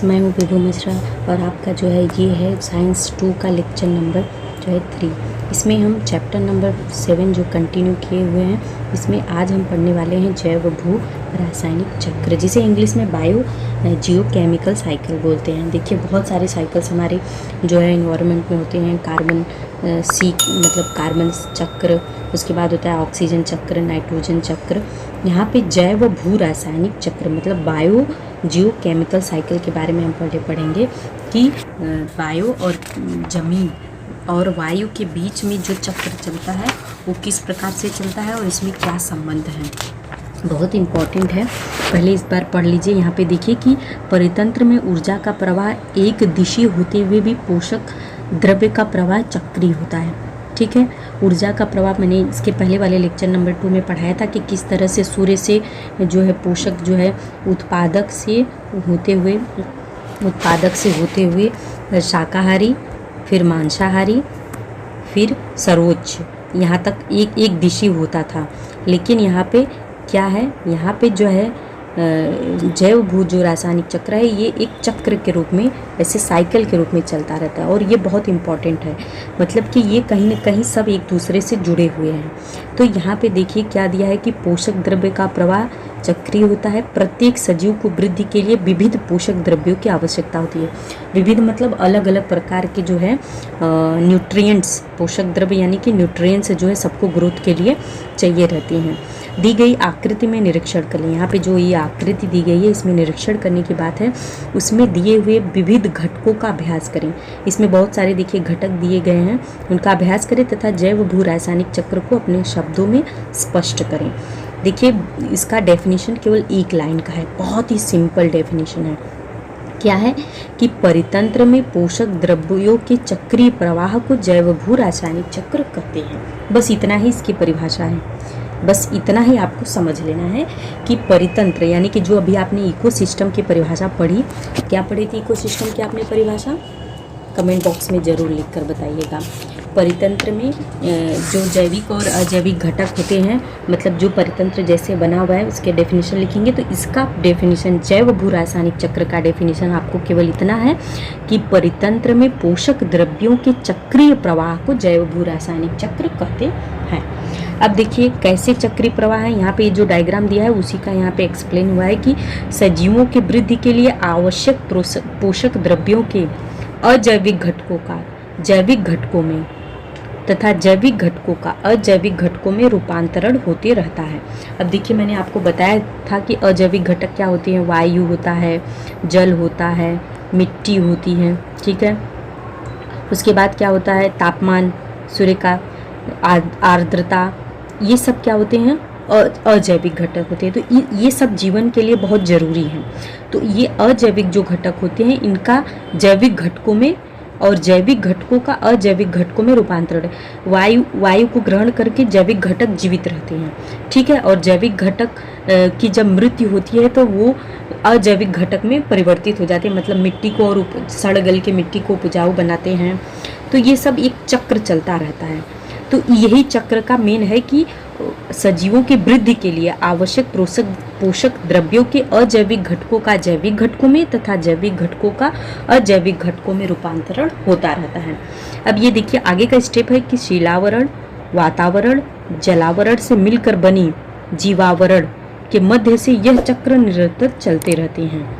Friends, मैं हूँ विभू मिश्रा और आपका जो है ये है साइंस 2 का लेक्चर नंबर जो है 3। इसमें हम चैप्टर नंबर 7 जो कंटिन्यू किए हुए हैं, इसमें आज हम पढ़ने वाले हैं जैव भू रासायनिक चक्र, जिसे इंग्लिश में बायो जियो केमिकल साइकिल बोलते हैं। देखिए, बहुत सारे साइकिल्स हमारे जो है इन्वायरमेंट में होते हैं। कार्बन मतलब कार्बन चक्र, उसके बाद होता है ऑक्सीजन चक्र, नाइट्रोजन चक्र। यहाँ पे जैव भू रासायनिक चक्र मतलब बायो जियो केमिकल साइकिल के बारे में हम पढ़ेंगे कि बायो और ज़मीन और वायु के बीच में जो चक्र चलता है वो किस प्रकार से चलता है और इसमें क्या संबंध है। बहुत इम्पॉर्टेंट है, पहले इस बार पढ़ लीजिए। यहाँ पे देखिए कि परितंत्र में ऊर्जा का प्रवाह एक दिशी होते हुए भी पोषक द्रव्य का प्रवाह चक्रीय होता है। ठीक है, ऊर्जा का प्रवाह मैंने इसके पहले वाले लेक्चर नंबर 2 में पढ़ाया था कि किस तरह से सूर्य से जो है पोषक जो है उत्पादक से होते हुए शाकाहारी, फिर मांसाहारी, फिर सर्वोच्च, यहाँ तक एक दिशी होता था। लेकिन यहाँ पे क्या है, यहाँ पे जो है जैव भू जो रासायनिक चक्र है ये एक चक्र के रूप में, ऐसे साइकिल के रूप में चलता रहता है और ये बहुत इम्पॉर्टेंट है। मतलब कि ये कहीं न कहीं सब एक दूसरे से जुड़े हुए हैं। तो यहाँ पे देखिए क्या दिया है कि पोषक द्रव्य का प्रवाह चक्रीय होता है। प्रत्येक सजीव को वृद्धि के लिए विविध पोषक द्रव्यों की आवश्यकता होती है। विविध मतलब अलग अलग प्रकार के जो है न्यूट्रिएंट्स, पोषक द्रव्य यानी कि न्यूट्रिएंट्स जो है सबको ग्रोथ के लिए चाहिए रहती हैं। दी गई आकृति में निरीक्षण करें। यहाँ पे जो ये आकृति दी गई है इसमें निरीक्षण करने की बात है, उसमें दिए हुए विविध घटकों का अभ्यास करें। इसमें बहुत सारे देखिए घटक दिए गए हैं, उनका अभ्यास करें तथा जैव भू रासायनिक चक्र को अपने शब्दों में स्पष्ट करें। देखिए, इसका डेफिनेशन केवल एक लाइन का है, बहुत ही सिंपल डेफिनेशन है। क्या है कि परितंत्र में पोषक द्रव्यों के चक्रीय प्रवाह को जैव भू रासायनिक चक्र कहते हैं। बस इतना ही इसकी परिभाषा है। बस इतना ही आपको समझ लेना है कि परितंत्र यानी कि जो अभी आपने इकोसिस्टम की परिभाषा पढ़ी, क्या पढ़ी थी इकोसिस्टम की आपने परिभाषा? कमेंट बॉक्स में ज़रूर लिख कर बताइएगा। परितंत्र में जो जैविक और अजैविक घटक होते हैं, मतलब जो परितंत्र जैसे बना हुआ है उसके डेफिनेशन लिखेंगे। तो इसका डेफिनेशन, जैव भू रासायनिक चक्र का डेफिनेशन आपको केवल इतना है कि परितंत्र में पोषक द्रव्यों के चक्रीय प्रवाह को जैव भू रासायनिक चक्र कहते हैं। अब देखिए कैसे चक्रीय प्रवाह है। यहाँ पे जो डायग्राम दिया है उसी का यहाँ पे एक्सप्लेन हुआ है कि सजीवों की वृद्धि के लिए आवश्यक पोषक द्रव्यों के अजैविक घटकों का जैविक घटकों में तथा जैविक घटकों का अजैविक घटकों में रूपांतरण होते रहता है। अब देखिए, मैंने आपको बताया था कि अजैविक घटक क्या होते हैं। वायु होता है, जल होता है, मिट्टी होती है। ठीक है, उसके बाद क्या होता है, तापमान, सूर्य का आर्द्रता, ये सब क्या होते हैं, अजैविक घटक होते हैं। तो ये सब जीवन के लिए बहुत ज़रूरी हैं। तो ये अजैविक जो घटक होते हैं इनका जैविक घटकों में और जैविक घटकों का अजैविक घटकों में रूपांतरण है। वायु को ग्रहण करके जैविक घटक जीवित रहते हैं। ठीक है, और जैविक घटक की जब मृत्यु होती है तो वो अजैविक घटक में परिवर्तित हो जाते हैं, मतलब मिट्टी को और सड़ गल के मिट्टी को उपजाऊ बनाते हैं। तो ये सब एक चक्र चलता रहता है। तो यही चक्र का मेन है कि सजीवों की वृद्धि के लिए आवश्यक पोषक द्रव्यों के अजैविक घटकों का जैविक घटकों में तथा जैविक घटकों का अजैविक घटकों में रूपांतरण होता रहता है। अब ये देखिए आगे का स्टेप है कि शिलावरण, वातावरण, जलावरण से मिलकर बनी जीवावरण के मध्य से यह चक्र निरंतर चलते रहते हैं।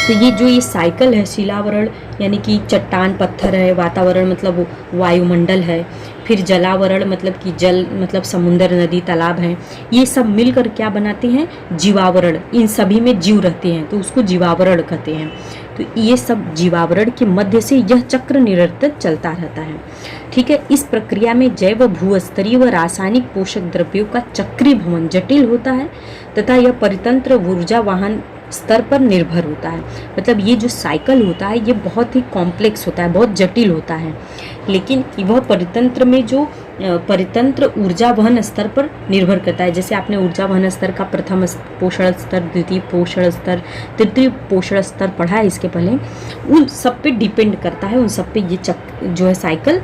तो ये साइकिल है, शिलावरण यानी कि चट्टान पत्थर है, वातावरण मतलब वायुमंडल है, फिर जलावरण मतलब कि जल मतलब समुंदर, नदी, तालाब हैं। ये सब मिलकर क्या बनाते हैं, जीवावरण। इन सभी में जीव रहते हैं तो उसको जीवावरण कहते हैं। तो ये सब जीवावरण के मध्य से यह चक्र निरंतर चलता रहता है। ठीक है, इस प्रक्रिया में जैव भूस्तरीय व रासायनिक पोषक द्रव्यों का चक्रीय भवन जटिल होता है तथा यह परितंत्र ऊर्जा वाहन स्तर पर निर्भर होता है। मतलब ये जो साइकिल होता है ये बहुत ही कॉम्प्लेक्स होता है, बहुत जटिल होता है, लेकिन वह परितंत्र में जो परितंत्र ऊर्जा वहन स्तर पर निर्भर करता है। जैसे आपने ऊर्जा वहन स्तर का प्रथम पोषण स्तर, द्वितीय पोषण स्तर, तृतीय पोषण स्तर पढ़ा है इसके पहले, उन सब पे डिपेंड करता है, उन सब पे ये जो है साइकिल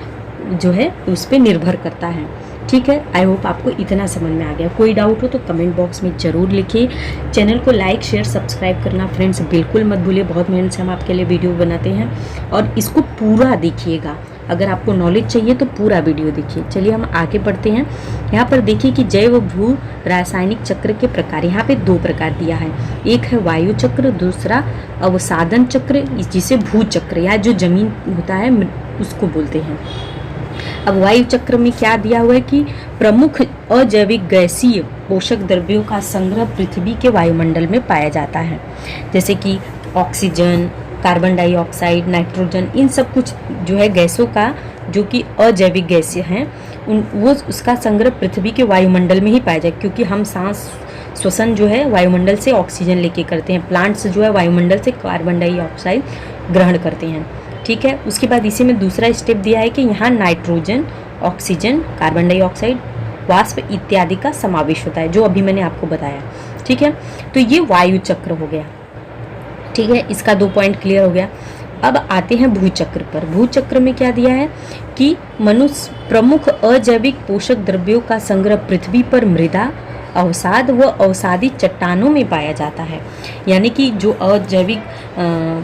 जो है उस पर निर्भर करता है। ठीक है, आई होप आपको इतना समझ में आ गया। कोई डाउट हो तो कमेंट बॉक्स में ज़रूर लिखिए। चैनल को लाइक शेयर सब्सक्राइब करना फ्रेंड्स बिल्कुल मत भूलिए। बहुत मेहनत से हम आपके लिए वीडियो बनाते हैं और इसको पूरा देखिएगा। अगर आपको नॉलेज चाहिए तो पूरा वीडियो देखिए। चलिए हम आगे बढ़ते हैं। यहाँ पर देखिए कि जैव भू रासायनिक चक्र के प्रकार, यहाँ पे 2 प्रकार दिया है। एक है वायु चक्र, दूसरा अवसादन चक्र, जिसे भू चक्र या जो जमीन होता है उसको बोलते हैं। अब वायु चक्र में क्या दिया हुआ है कि प्रमुख अजैविक गैसीय पोषक द्रव्यों का संग्रह पृथ्वी के वायुमंडल में पाया जाता है, जैसे कि ऑक्सीजन, कार्बन डाइऑक्साइड, नाइट्रोजन, इन सब कुछ जो है गैसों का जो कि अजैविक गैसें हैं वो उसका संग्रह पृथ्वी के वायुमंडल में ही पाया जाए, क्योंकि हम सांस श्वसन जो है वायुमंडल से ऑक्सीजन लेके करते हैं, प्लांट्स जो है वायुमंडल से कार्बन डाइऑक्साइड ग्रहण करते हैं। ठीक है, उसके बाद इसी में दूसरा स्टेप दिया है कि यहाँ नाइट्रोजन, ऑक्सीजन, कार्बन डाइऑक्साइड, वाष्प इत्यादि का समावेश होता है, जो अभी मैंने आपको बताया। ठीक है, तो ये वायु चक्र हो गया। ठीक है, इसका 2 पॉइंट क्लियर हो गया। अब आते हैं भूचक्र पर। भूचक्र में क्या दिया है कि मनुष्य प्रमुख अजैविक पोषक द्रव्यों का संग्रह पृथ्वी पर मृदा, अवसाद व अवसादी चट्टानों में पाया जाता है। यानी कि जो अजैविक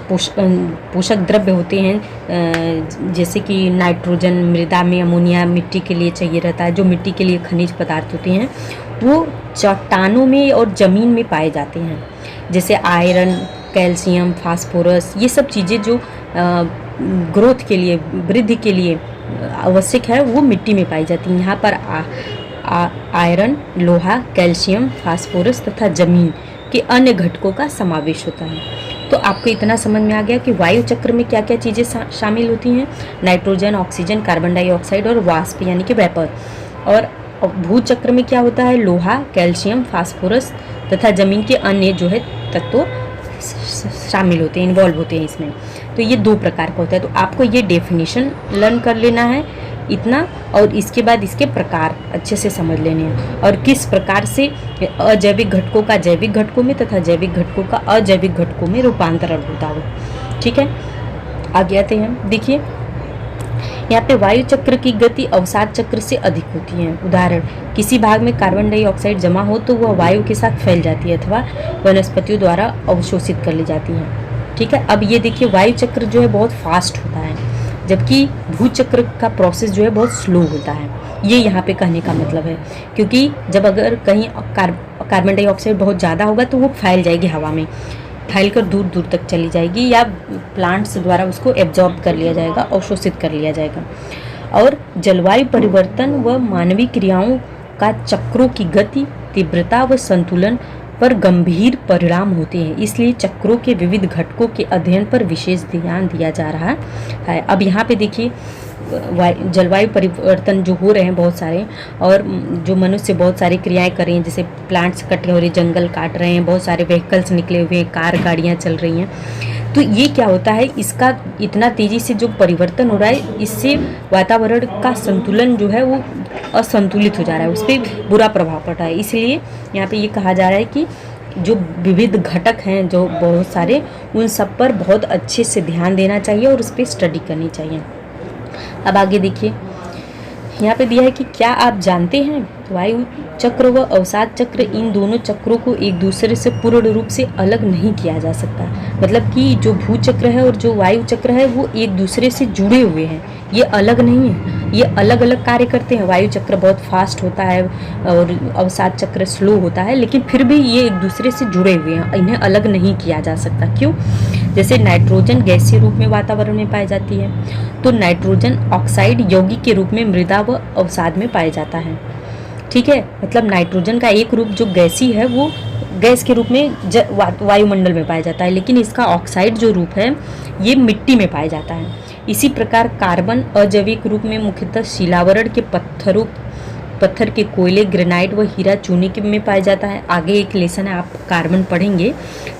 पोषक द्रव्य होते हैं, जैसे कि नाइट्रोजन मृदा में, अमोनिया मिट्टी के लिए चाहिए रहता है, जो मिट्टी के लिए खनिज पदार्थ होते हैं वो चट्टानों में और ज़मीन में पाए जाते हैं, जैसे आयरन, कैल्शियम, फास्फोरस, ये सब चीज़ें जो ग्रोथ के लिए, वृद्धि के लिए आवश्यक है वो मिट्टी में पाई जाती हैं। यहाँ पर आयरन, लोहा, कैल्शियम, फास्फोरस तथा जमीन के अन्य घटकों का समावेश होता है। तो आपको इतना समझ में आ गया कि वायु चक्र में क्या क्या चीज़ें शामिल होती हैं। नाइट्रोजन, ऑक्सीजन, कार्बन डाइऑक्साइड और वाष्प यानी कि वेपर। और भू चक्र में क्या होता है, लोहा, कैल्शियम, फास्फोरस तथा जमीन के अन्य जो है तत्व शामिल होते हैं, इन्वॉल्व होते हैं इसमें। तो ये 2 प्रकार का होता है। तो आपको ये डेफिनेशन लर्न कर लेना है इतना, और इसके बाद इसके प्रकार अच्छे से समझ लेने हैं और किस प्रकार से अजैविक घटकों का जैविक घटकों में तथा जैविक घटकों का अजैविक घटकों में रूपांतरण होता हो। ठीक है, आगे आते हैं। देखिए यहाँ पे वायु चक्र की गति अवसाद चक्र से अधिक होती है। उदाहरण, किसी भाग में कार्बन डाइऑक्साइड जमा हो तो वह वायु के साथ फैल जाती है अथवा वनस्पतियों द्वारा अवशोषित कर ली जाती है। ठीक है, अब ये देखिए वायु चक्र जो है बहुत फास्ट होता है, जबकि भू चक्र का प्रोसेस जो है बहुत स्लो होता है। ये यहाँ पे कहने का मतलब है, क्योंकि जब अगर कहीं कार्बन डाइऑक्साइड बहुत ज़्यादा होगा तो वो फैल जाएगी हवा में, फैलकर दूर दूर तक चली जाएगी, या प्लांट्स द्वारा उसको एब्जॉर्ब कर लिया जाएगा, अवशोषित कर लिया जाएगा। और जलवायु परिवर्तन व मानवीय क्रियाओं का चक्रों की गति, तीव्रता व संतुलन पर गंभीर परिणाम होते हैं, इसलिए चक्रों के विविध घटकों के अध्ययन पर विशेष ध्यान दिया जा रहा है। अब यहाँ पे देखिए जलवायु परिवर्तन जो हो रहे हैं बहुत सारे, और जो मनुष्य बहुत सारी क्रियाएं कर रहे हैं, जैसे प्लांट्स कटे हो रहे, जंगल काट रहे हैं, बहुत सारे व्हीकल्स निकले हुए हैं, कार गाड़ियां चल रही हैं। तो ये क्या होता है, इसका इतना तेज़ी से जो परिवर्तन हो रहा है, इससे वातावरण का संतुलन जो है वो असंतुलित हो जा रहा है, उस पर बुरा प्रभाव पड़ रहा है। इसलिए यहाँ पे ये कहा जा रहा है कि जो विविध घटक हैं जो बहुत सारे, उन सब पर बहुत अच्छे से ध्यान देना चाहिए और उस पर स्टडी करनी चाहिए। अब आगे देखिए, यहाँ पे दिया है कि क्या आप जानते हैं वायु चक्र व अवसाद चक्र, इन दोनों चक्रों को एक दूसरे से पूर्ण रूप से अलग नहीं किया जा सकता। मतलब कि जो भू चक्र है और जो वायु चक्र है वो एक दूसरे से जुड़े हुए हैं, ये अलग नहीं है, ये अलग अलग कार्य करते हैं। वायु चक्र बहुत फास्ट होता है और अवसाद चक्र स्लो होता है, लेकिन फिर भी ये एक दूसरे से जुड़े हुए हैं, इन्हें अलग नहीं किया जा सकता। क्यों? जैसे नाइट्रोजन गैसीय रूप में वातावरण में पाई जाती है, तो नाइट्रोजन ऑक्साइड यौगिक के रूप में मृदा व अवसाद में पाया जाता है। ठीक है, मतलब नाइट्रोजन का एक रूप जो गैसीय है वो गैस के रूप में वायुमंडल में पाया जाता है, लेकिन इसका ऑक्साइड जो रूप है ये मिट्टी में पाया जाता है। इसी प्रकार कार्बन अजैविक रूप में मुख्यतः शिलावरण के पत्थर के कोयले, ग्रेनाइट व हीरा चूने के में पाया जाता है। आगे एक लेसन है, आप कार्बन पढ़ेंगे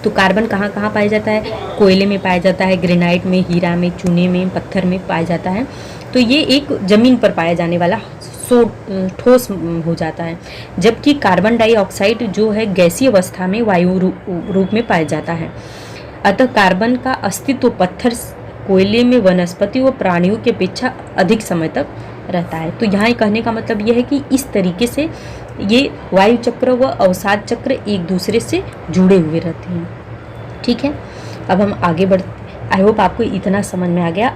तो कार्बन कहाँ कहाँ पाया जाता है, कोयले में पाया जाता है, ग्रेनाइट में, हीरा में, चूने में, पत्थर में पाया जाता है। तो ये एक जमीन पर पाया जाने वाला ठोस हो जाता है, जबकि कार्बन डाइऑक्साइड जो है गैसीय अवस्था में वायु रूप में पाया जाता है। अतः कार्बन का अस्तित्व पत्थर, कोयले में, वनस्पति व प्राणियों की अपेक्षा अधिक समय तक रहता है। तो यहाँ कहने का मतलब ये है कि इस तरीके से ये वायु चक्र व अवसाद चक्र एक दूसरे से जुड़े हुए रहते हैं। ठीक है, अब हम आगे बढ़। आई होप आपको इतना समझ में आ गया।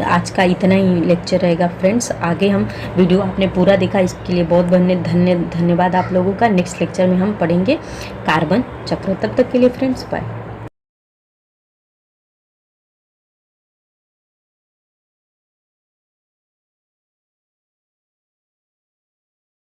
आज का इतना ही लेक्चर रहेगा फ्रेंड्स। आगे हम वीडियो आपने पूरा देखा, इसके लिए बहुत धन्यवाद आप लोगों का। नेक्स्ट लेक्चर में हम पढ़ेंगे कार्बन चक्र। तब तक के लिए फ्रेंड्स बाय।